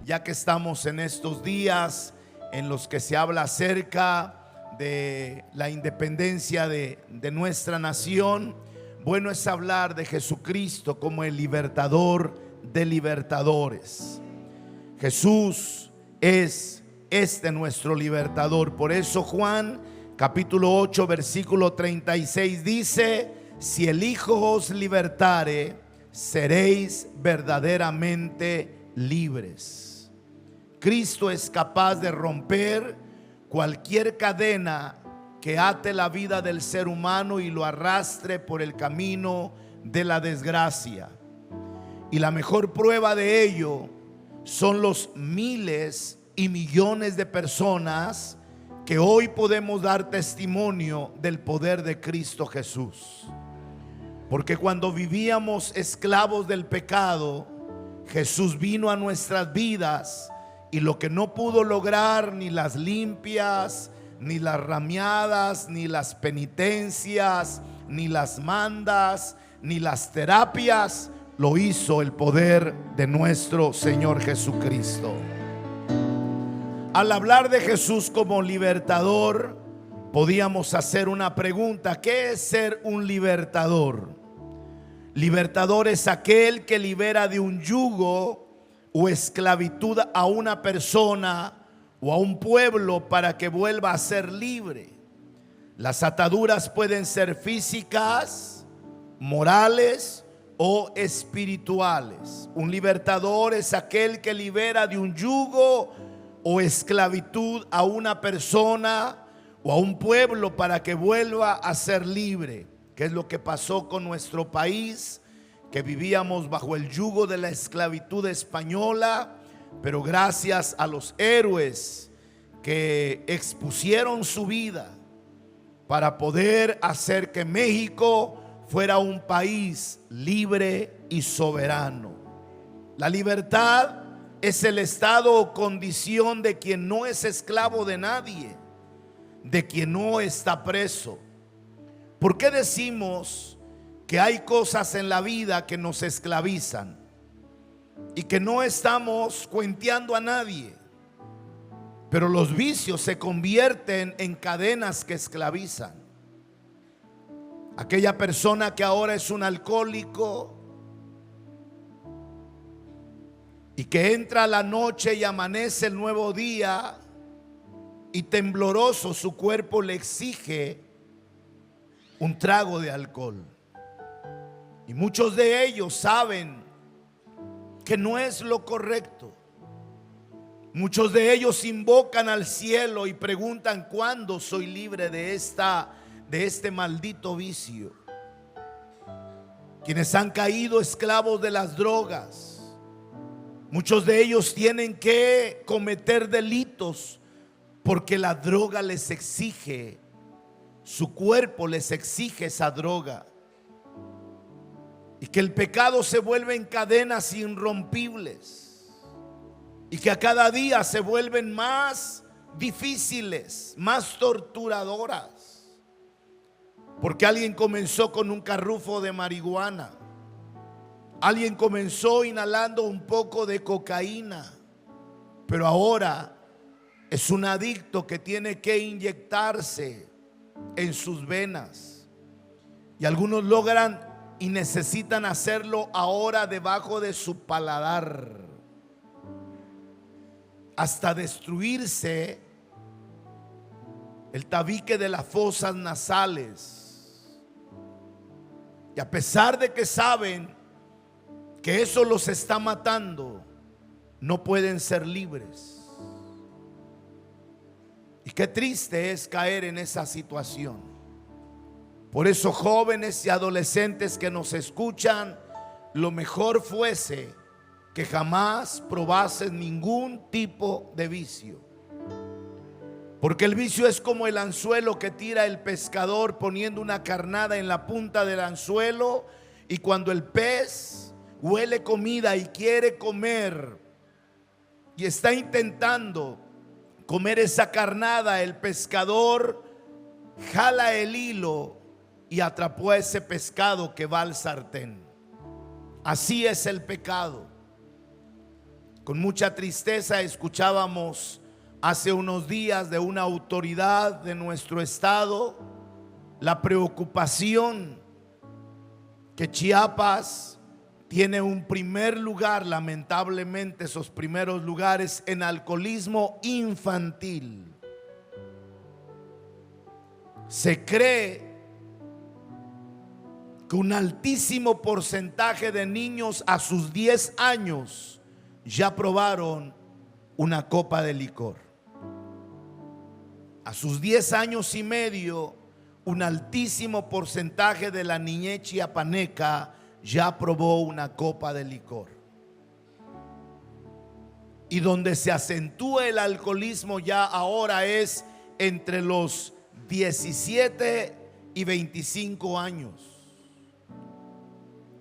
Ya que estamos en estos días en los que se habla acerca de la independencia de nuestra nación, bueno es hablar de Jesucristo como el libertador de libertadores. Jesús es nuestro libertador. Por eso Juan capítulo 8 versículo 36 dice: si el Hijo os libertare, seréis verdaderamente libres. Cristo es capaz de romper cualquier cadena que ate la vida del ser humano y lo arrastre por el camino de la desgracia. Y la mejor prueba de ello son los miles y millones de personas que hoy podemos dar testimonio del poder de Cristo Jesús. Porque cuando vivíamos esclavos del pecado, Jesús vino a nuestras vidas. Y lo que no pudo lograr ni las limpias, ni las rameadas, ni las penitencias, ni las mandas, ni las terapias, lo hizo el poder de nuestro Señor Jesucristo. Al hablar de Jesús como libertador, podíamos hacer una pregunta: ¿qué es ser un libertador? Libertador es aquel que libera de un yugo o esclavitud a una persona o a un pueblo para que vuelva a ser libre. Las ataduras pueden ser físicas, morales o espirituales. Un libertador es aquel que libera de un yugo o esclavitud a una persona o a un pueblo para que vuelva a ser libre. ¿Qué es lo que pasó con nuestro país? Que vivíamos bajo el yugo de la esclavitud española, pero gracias a los héroes que expusieron su vida para poder hacer que México fuera un país libre y soberano. La libertad es el estado o condición de quien no es esclavo de nadie, de quien no está preso. ¿Por qué decimos que hay cosas en la vida que nos esclavizan y que no estamos cuenteando a nadie? Pero los vicios se convierten en cadenas que esclavizan. Aquella persona que ahora es un alcohólico y que entra a la noche y amanece el nuevo día y tembloroso su cuerpo le exige un trago de alcohol. Y muchos de ellos saben que no es lo correcto. Muchos de ellos invocan al cielo y preguntan: ¿cuándo soy libre de este maldito vicio? Quienes han caído esclavos de las drogas, muchos de ellos tienen que cometer delitos porque la droga les exige, su cuerpo les exige esa droga. Y que el pecado se vuelve en cadenas irrompibles y que a cada día se vuelven más difíciles, más torturadoras. Porque alguien comenzó con un carrufo de marihuana, alguien comenzó inhalando un poco de cocaína, pero ahora es un adicto que tiene que inyectarse en sus venas. Y algunos logran y necesitan hacerlo ahora debajo de su paladar, hasta destruirse el tabique de las fosas nasales. Y a pesar de que saben que eso los está matando, no pueden ser libres. Y qué triste es caer en esa situación. Por eso, jóvenes y adolescentes que nos escuchan, lo mejor fuese que jamás probasen ningún tipo de vicio. Porque el vicio es como el anzuelo que tira el pescador poniendo una carnada en la punta del anzuelo, y cuando el pez huele comida y quiere comer y está intentando comer esa carnada, el pescador jala el hilo y atrapó a ese pescado que va al sartén. Así es el pecado. Con mucha tristeza escuchábamos hace unos días de una autoridad de nuestro estado la preocupación que Chiapas tiene un primer lugar, lamentablemente esos primeros lugares, en alcoholismo infantil. Se cree que un altísimo porcentaje de niños a sus 10 años ya probaron una copa de licor. A sus 10 años y medio, un altísimo porcentaje de la niñez chiapaneca ya probó una copa de licor. Y donde se acentúa el alcoholismo ya ahora es entre los 17 y 25 años.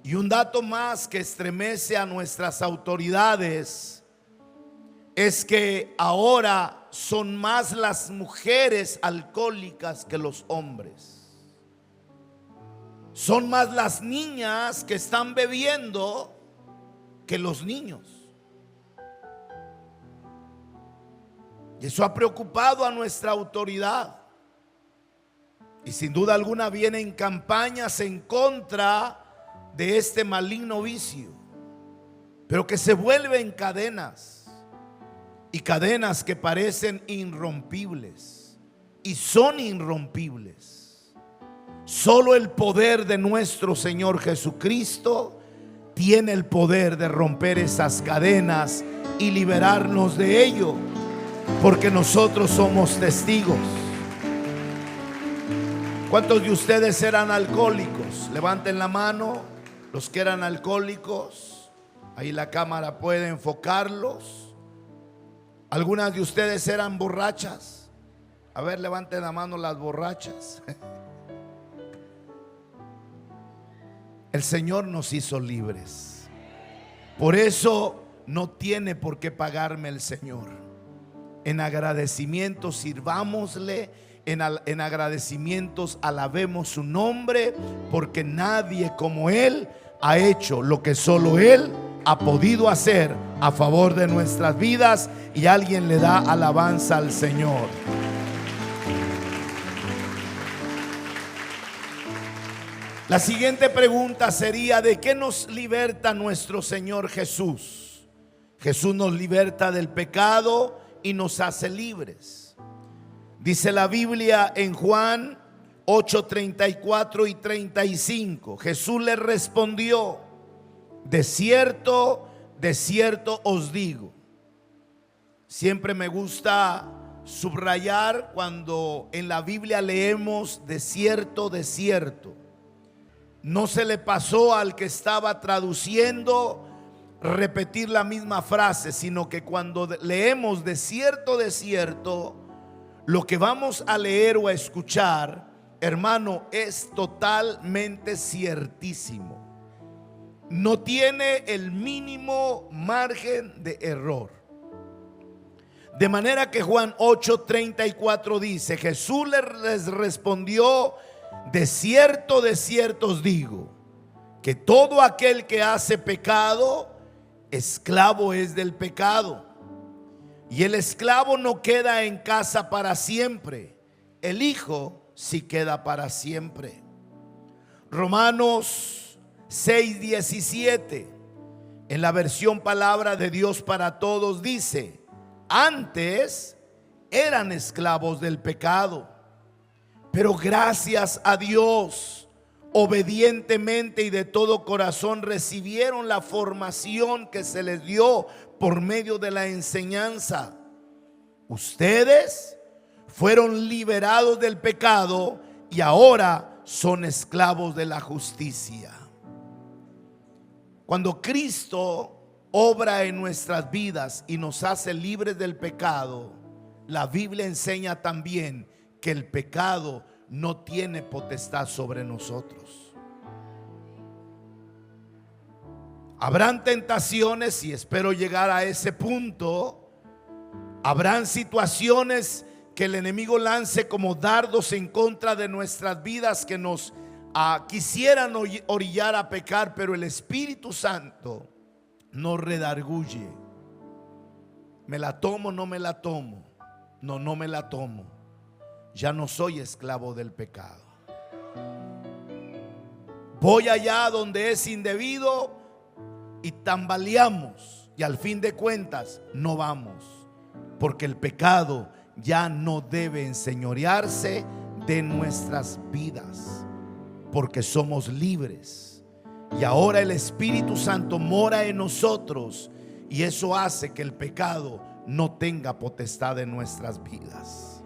Y un dato más que estremece a nuestras autoridades es que ahora son más las mujeres alcohólicas que los hombres. Son más las niñas que están bebiendo que los niños. Y eso ha preocupado a nuestra autoridad. Y sin duda alguna vienen campañas en contra de este maligno vicio, pero que se vuelven cadenas, y cadenas que parecen irrompibles, y son irrompibles. Solo el poder de nuestro Señor Jesucristo tiene el poder de romper esas cadenas y liberarnos de ello, porque nosotros somos testigos. ¿Cuántos de ustedes eran alcohólicos? Levanten la mano. Los que eran alcohólicos, ahí la cámara puede enfocarlos. Algunas de ustedes eran borrachas. A ver, levanten la mano las borrachas. El Señor nos hizo libres. Por eso no tiene por qué pagarme el Señor. En agradecimiento sirvámosle. En agradecimientos alabemos su nombre, porque nadie como Él ha hecho lo que solo Él ha podido hacer a favor de nuestras vidas, y alguien le da alabanza al Señor. La siguiente pregunta sería: ¿de qué nos liberta nuestro Señor Jesús? Jesús nos liberta del pecado y nos hace libres. Dice la Biblia en Juan 8:34 y 35. Jesús le respondió: de cierto os digo. Siempre me gusta subrayar cuando en la Biblia leemos de cierto. No se le pasó al que estaba traduciendo repetir la misma frase, sino que cuando leemos de cierto, lo que vamos a leer o a escuchar, hermano, es totalmente ciertísimo. No tiene el mínimo margen de error. De manera que Juan 8:34 dice: Jesús les respondió: de cierto os digo, que todo aquel que hace pecado, esclavo es del pecado. Y el esclavo no queda en casa para siempre, el Hijo sí queda para siempre. Romanos 6:17, en la versión Palabra de Dios para Todos, dice: antes eran esclavos del pecado, pero gracias a Dios, obedientemente y de todo corazón recibieron la formación que se les dio por medio de la enseñanza. Ustedes fueron liberados del pecado y ahora son esclavos de la justicia. Cuando Cristo obra en nuestras vidas y nos hace libres del pecado, la Biblia enseña también que el pecado no tiene potestad sobre nosotros. Habrán tentaciones, y espero llegar a ese punto. Habrán situaciones que el enemigo lance como dardos en contra de nuestras vidas, que nos quisieran orillar a pecar, pero el Espíritu Santo nos redarguye. ¿Me la tomo? ¿No me la tomo? No, no me la tomo. Ya no soy esclavo del pecado. Voy allá donde es indebido y tambaleamos, y al fin de cuentas no vamos, porque el pecado ya no debe enseñorearse de nuestras vidas, porque somos libres y ahora el Espíritu Santo mora en nosotros, y eso hace que el pecado no tenga potestad en nuestras vidas.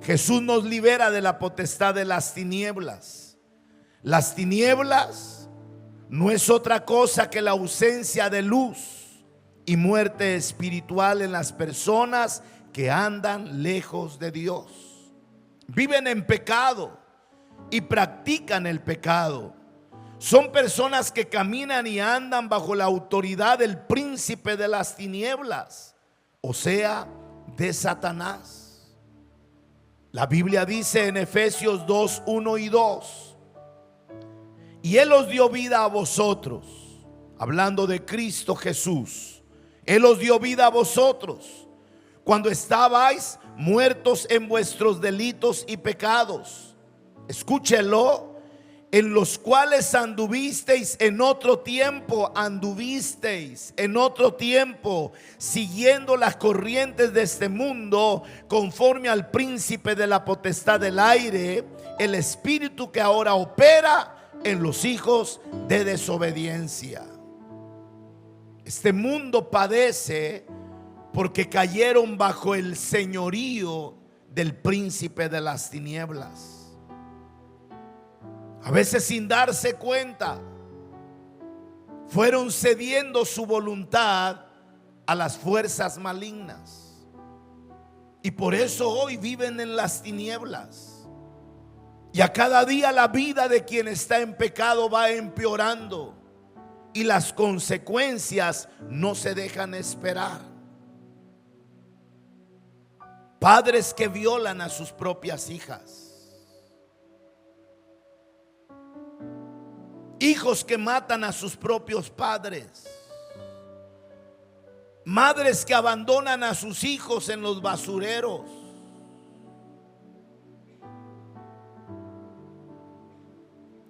Jesús nos libera de la potestad de las tinieblas. Las tinieblas no es otra cosa que la ausencia de luz y muerte espiritual en las personas que andan lejos de Dios. Viven en pecado y practican el pecado. Son personas que caminan y andan bajo la autoridad del príncipe de las tinieblas, o sea, de Satanás. La Biblia dice en Efesios 2, 1 y 2: y Él os dio vida a vosotros, hablando de Cristo Jesús. Él os dio vida a vosotros cuando estabais muertos en vuestros delitos y pecados. Escúchelo: en los cuales anduvisteis en otro tiempo, siguiendo las corrientes de este mundo, conforme al príncipe de la potestad del aire, el espíritu que ahora opera en los hijos de desobediencia. Este mundo padece porque cayeron bajo el señorío del príncipe de las tinieblas. A veces sin darse cuenta, fueron cediendo su voluntad a las fuerzas malignas, y por eso hoy viven en las tinieblas. Y a cada día la vida de quien está en pecado va empeorando, y las consecuencias no se dejan esperar. Padres que violan a sus propias hijas, hijos que matan a sus propios padres, madres que abandonan a sus hijos en los basureros.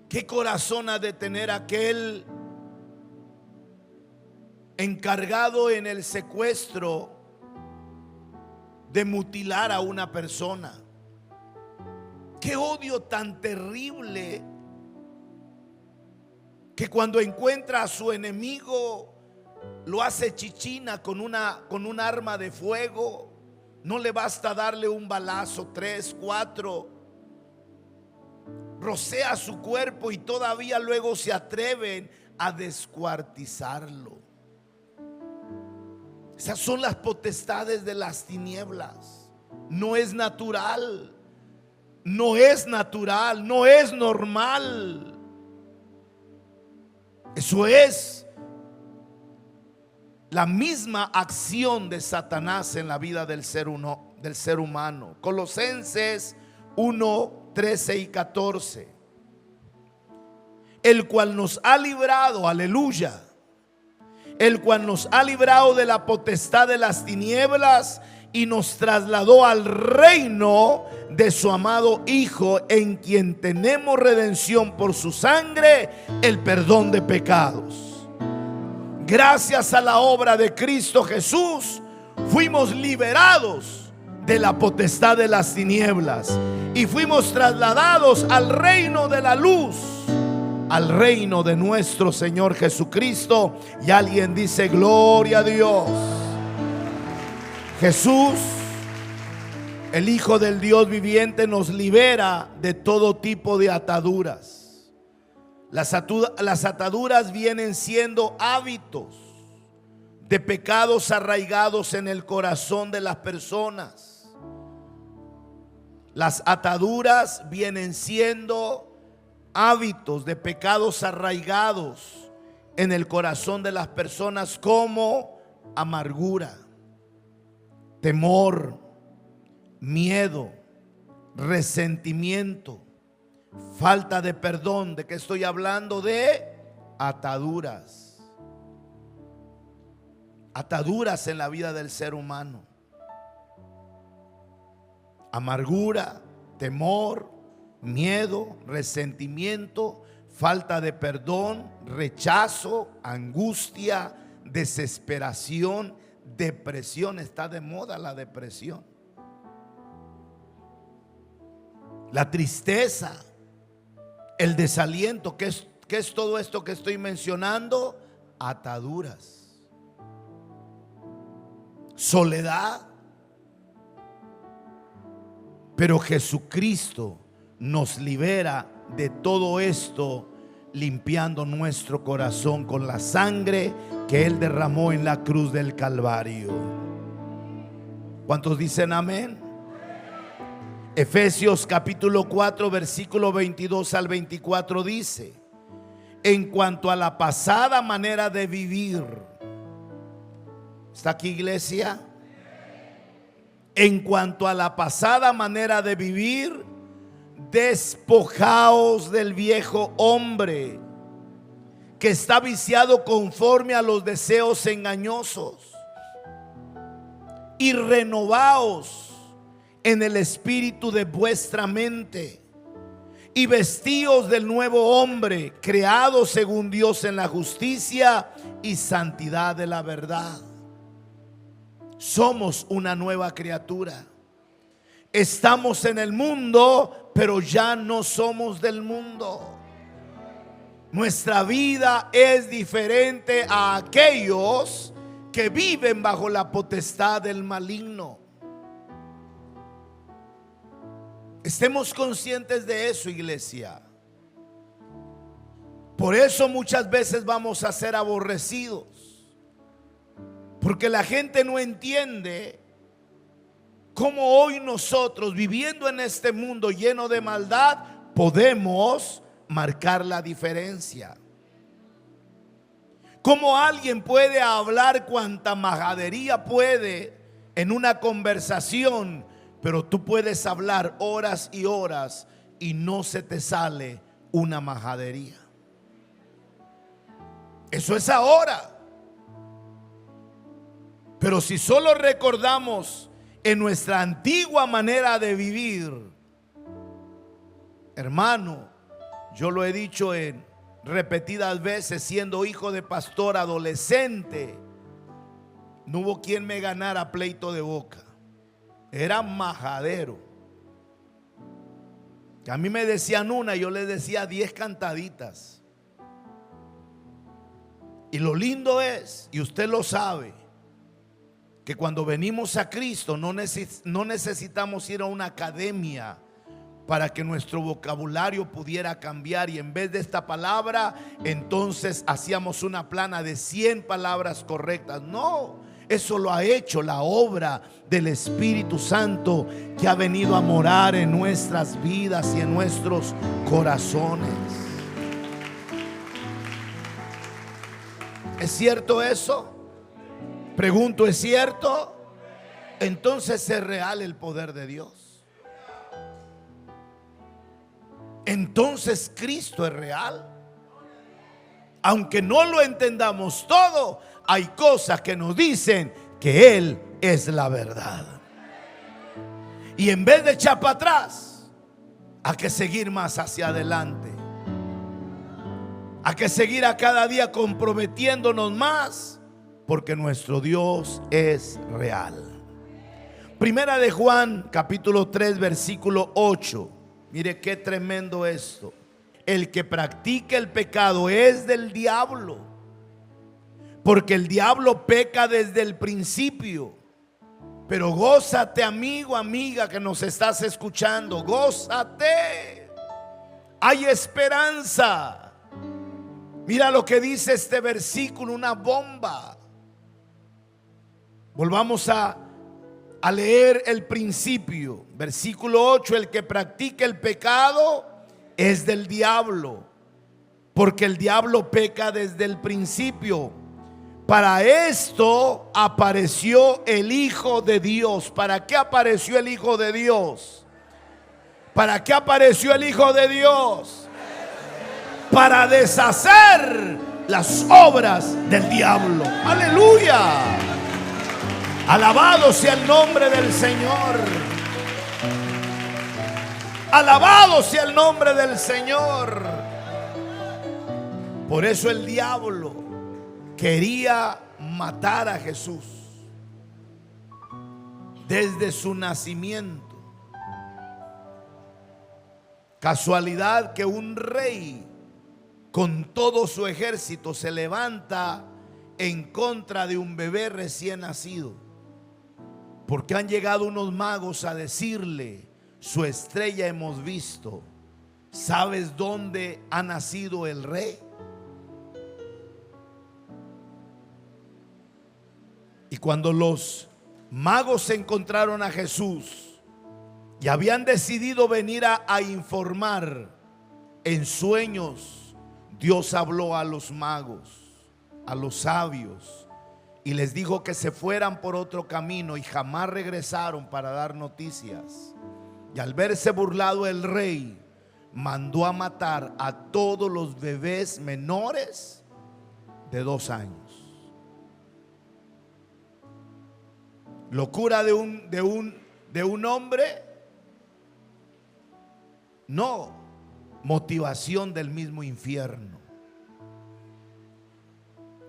¿Qué corazón ha de tener aquel encargado en el secuestro de mutilar a una persona? Qué odio tan terrible, que cuando encuentra a su enemigo lo hace chichina con un arma de fuego. No le basta darle un balazo, 3, 4, rocea su cuerpo y todavía luego se atreven a descuartizarlo. Esas son las potestades de las tinieblas. No es natural, no es natural, no es normal. Eso es la misma acción de Satanás en la vida del ser humano. Colosenses 1, 13 y 14: el cual nos ha librado, aleluya, el cual nos ha librado de la potestad de las tinieblas y nos trasladó al reino de su amado Hijo, en quien tenemos redención por su sangre, el perdón de pecados. Gracias a la obra de Cristo Jesús fuimos liberados de la potestad de las tinieblas y fuimos trasladados al reino de la luz, al reino de nuestro Señor Jesucristo. Y alguien dice: gloria a Dios. Jesús, el Hijo del Dios viviente, nos libera de todo tipo de ataduras. Las ataduras vienen siendo hábitos de pecados arraigados en el corazón de las personas. Las ataduras vienen siendo hábitos de pecados arraigados en el corazón de las personas, como amargura, temor, miedo, resentimiento, falta de perdón. ¿De qué estoy hablando? De ataduras. Ataduras en la vida del ser humano. Amargura, temor, miedo, resentimiento, falta de perdón, rechazo, angustia, desesperación, depresión. Está de moda la depresión. La tristeza, el desaliento. ¿Qué es todo esto que estoy mencionando? Ataduras. Soledad. Pero Jesucristo nos libera de todo esto, limpiando nuestro corazón con la sangre que Él derramó en la cruz del Calvario. ¿Cuántos dicen amén? Efesios capítulo 4 versículo 22 al 24 dice: en cuanto a la pasada manera de vivir. ¿Está aquí, iglesia? En cuanto a la pasada manera de vivir, despojaos del viejo hombre que está viciado conforme a los deseos engañosos, y renovaos en el espíritu de vuestra mente, y vestíos del nuevo hombre, creado según Dios en la justicia y santidad de la verdad. Somos una nueva criatura. Estamos en el mundo, pero ya no somos del mundo. Nuestra vida es diferente a aquellos que viven bajo la potestad del maligno. Estemos conscientes de eso, iglesia. Por eso muchas veces vamos a ser aborrecidos, porque la gente no entiende cómo hoy nosotros, viviendo en este mundo lleno de maldad, podemos marcar la diferencia. Cómo alguien puede hablar cuanta majadería puede en una conversación, pero tú puedes hablar horas y horas y no se te sale una majadería. Eso es ahora. Pero si solo recordamos en nuestra antigua manera de vivir, hermano, yo lo he dicho en repetidas veces, siendo hijo de pastor adolescente, no hubo quien me ganara pleito de boca. Era majadero. Que a mí me decían una, yo les decía 10 cantaditas. Y lo lindo es, y usted lo sabe, que cuando venimos a Cristo no necesitamos ir a una academia para que nuestro vocabulario pudiera cambiar. Y en vez de esta palabra, entonces hacíamos una plana de 100 palabras correctas. No, eso lo ha hecho la obra del Espíritu Santo, que ha venido a morar en nuestras vidas y en nuestros corazones. ¿Es cierto eso? Pregunto, ¿es cierto? Entonces es real el poder de Dios. Entonces Cristo es real. Aunque no lo entendamos todo, hay cosas que nos dicen que Él es la verdad. Y en vez de echar para atrás, hay que seguir más hacia adelante. Hay que seguir a cada día comprometiéndonos más, porque nuestro Dios es real. Primera de Juan, capítulo 3, versículo 8. Mire qué tremendo esto. El que practica el pecado es del diablo, porque el diablo peca desde el principio. Pero gózate, amigo, amiga, que nos estás escuchando. Gózate. Hay esperanza. Mira lo que dice este versículo, una bomba. Volvamos a leer el principio. Versículo 8: el que practica el pecado es del diablo, porque el diablo peca desde el principio. Para esto apareció el Hijo de Dios. ¿Para qué apareció el Hijo de Dios? ¿Para qué apareció el Hijo de Dios? Para deshacer las obras del diablo. Aleluya. Alabado sea el nombre del Señor. Alabado sea el nombre del Señor. Por eso el diablo quería matar a Jesús desde su nacimiento. Casualidad que un rey con todo su ejército se levanta en contra de un bebé recién nacido, porque han llegado unos magos a decirle: su estrella hemos visto. ¿Sabes dónde ha nacido el rey? Y cuando los magos se encontraron a Jesús y habían decidido venir a informar, en sueños Dios habló a los magos, a los sabios, y les dijo que se fueran por otro camino, y jamás regresaron para dar noticias. Y al verse burlado el rey, mandó a matar a todos los bebés menores de 2 años. Locura de un hombre. No, motivación del mismo infierno.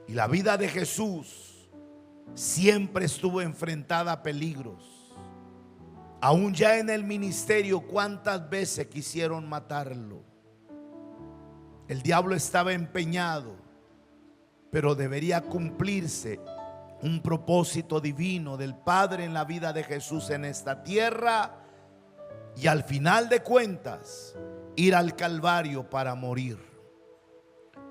Y la vida de Jesús siempre estuvo enfrentada a peligros. Aún ya en el ministerio, ¿cuántas veces quisieron matarlo? El diablo estaba empeñado, pero debería cumplirse un propósito divino del Padre en la vida de Jesús en esta tierra, y al final de cuentas ir al Calvario para morir.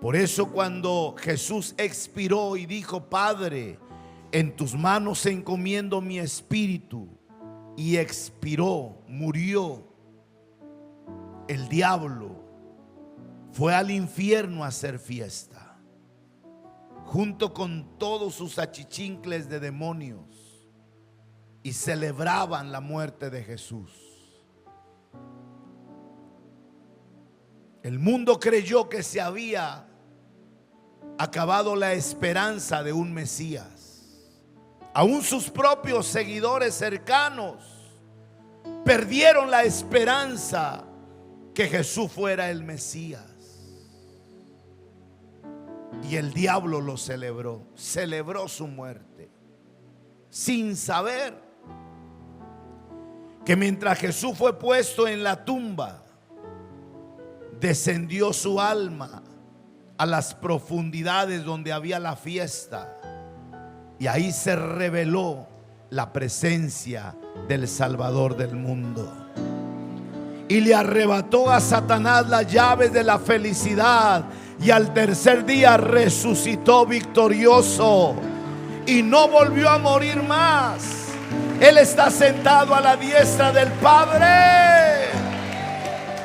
Por eso cuando Jesús expiró y dijo: Padre, en tus manos encomiendo mi espíritu, y expiró, murió, el diablo fue al infierno a hacer fiesta, junto con todos sus achichincles de demonios, y celebraban la muerte de Jesús. El mundo creyó que se había acabado la esperanza de un Mesías. Aún sus propios seguidores cercanos perdieron la esperanza que Jesús fuera el Mesías. Y el diablo lo celebró, celebró su muerte, sin saber que mientras Jesús fue puesto en la tumba, descendió su alma a las profundidades donde había la fiesta, y ahí se reveló la presencia del Salvador del mundo, y le arrebató a Satanás las llaves de la felicidad, y al tercer día resucitó victorioso y no volvió a morir más. Él está sentado a la diestra del Padre,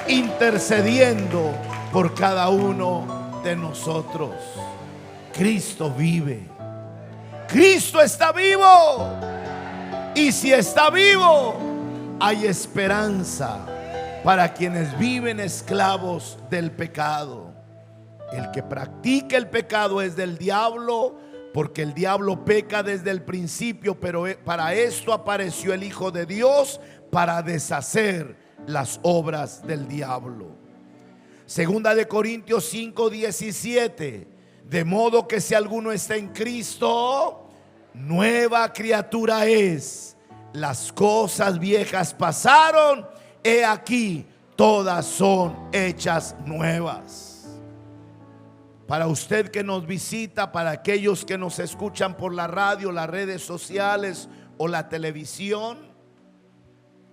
intercediendo por cada uno de nosotros. Cristo vive. Cristo está vivo. Y si está vivo, hay esperanza para quienes viven esclavos del pecado. El que practica el pecado es del diablo, porque el diablo peca desde el principio, pero para esto apareció el Hijo de Dios, para deshacer las obras del diablo. Segunda de Corintios 5:17. De modo que si alguno está en Cristo, nueva criatura es. Las cosas viejas pasaron, he aquí, todas son hechas nuevas. Para usted que nos visita, para aquellos que nos escuchan por la radio, las redes sociales o la televisión,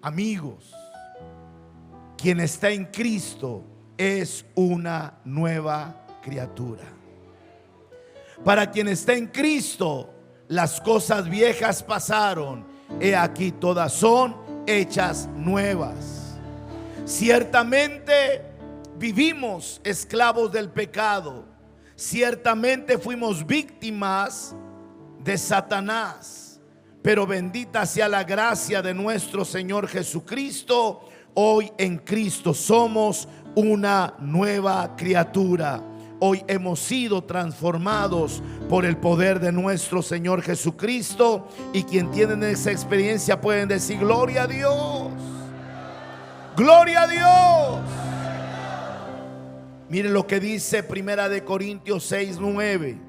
amigos, quien está en Cristo es una nueva criatura. Para quien está en Cristo, las cosas viejas pasaron, he aquí todas son hechas nuevas. Ciertamente vivimos esclavos del pecado. Ciertamente fuimos víctimas de Satanás, pero bendita sea la gracia de nuestro Señor Jesucristo, Hoy en Cristo somos una nueva criatura. Hoy hemos sido transformados por el poder de nuestro Señor Jesucristo. Y quien tienen esa experiencia pueden decir: gloria a Dios, gloria a Dios. Mire lo que dice Primera de Corintios 6:9.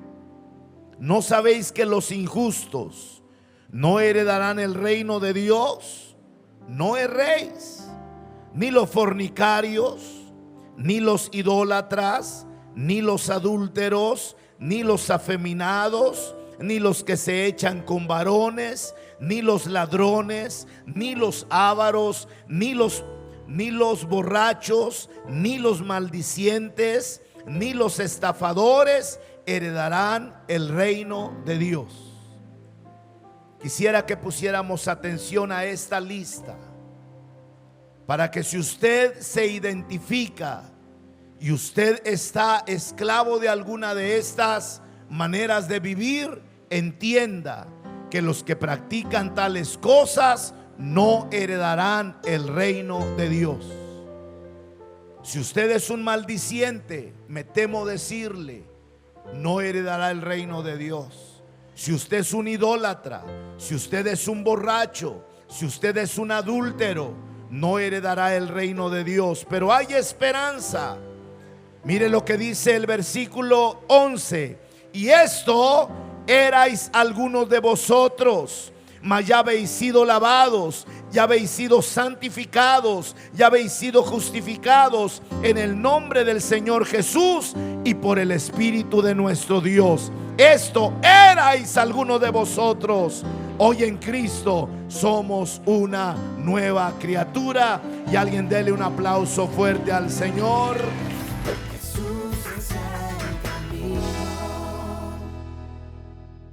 ¿No sabéis que los injustos no heredarán el reino de Dios? No erréis. Ni los fornicarios, ni los idólatras, ni los adúlteros, ni los afeminados, ni los que se echan con varones, ni los ladrones, ni los ávaros, ni los borrachos, ni los maldicientes, ni los estafadores heredarán el reino de Dios. Quisiera que pusiéramos atención a esta lista, para que si usted se identifica y usted está esclavo de alguna de estas maneras de vivir, entienda que los que practican tales cosas no heredarán el reino de Dios. Si usted es un maldiciente, me temo decirle, no heredará el reino de Dios. Si usted es un idólatra, si usted es un borracho, si usted es un adúltero, no heredará el reino de Dios. Pero hay esperanza. Mire lo que dice el versículo 11. Y esto erais algunos de vosotros, mas ya habéis sido lavados, ya habéis sido santificados, ya habéis sido justificados en el nombre del Señor Jesús y por el Espíritu de nuestro Dios. Esto erais algunos de vosotros. Hoy en Cristo somos una nueva criatura. Y alguien dele un aplauso fuerte al Señor.